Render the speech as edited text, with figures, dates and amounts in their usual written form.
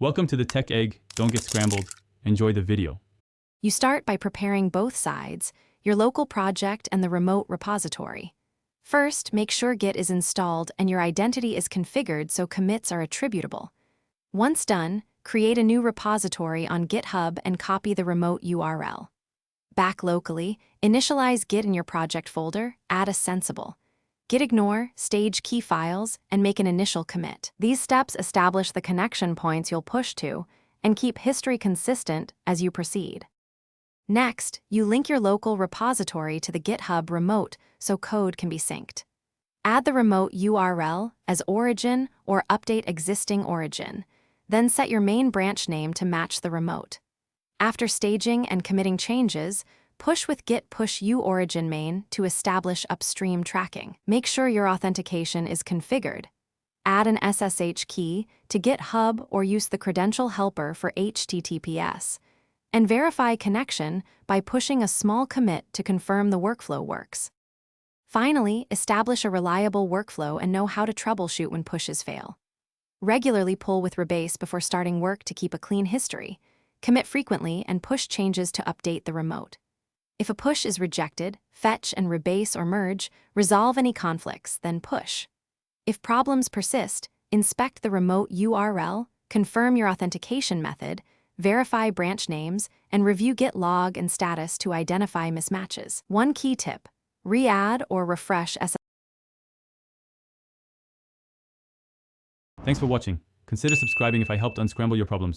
Welcome to the Tech Egg. Don't get scrambled. Enjoy the video. You start by preparing both sides, your local project and the remote repository. First, make sure Git is installed and your identity is configured so commits are attributable. Once done, create a new repository on GitHub and copy the remote URL. Back locally, initialize Git in your project folder, add a sensible Git ignore, stage key files, and make an initial commit. These steps establish the connection points you'll push to and keep history consistent as you proceed. Next, you link your local repository to the GitHub remote so code can be synced. Add the remote URL as origin or update existing origin, then set your main branch name to match the remote. After staging and committing changes, push with git push uorigin main to establish upstream tracking. Make sure your authentication is configured. Add an SSH key to GitHub or use the credential helper for HTTPS. And verify connection by pushing a small commit to confirm the workflow works. Finally, establish a reliable workflow and know how to troubleshoot when pushes fail. Regularly pull with rebase before starting work to keep a clean history. Commit frequently and push changes to update the remote. If a push is rejected, fetch and rebase or merge, resolve any conflicts, then push. If problems persist, inspect the remote URL, confirm your authentication method, verify branch names, and review Git log and status to identify mismatches. One key tip: re-add or refresh SSH. Thanks for watching. Consider subscribing if I helped unscramble your problems.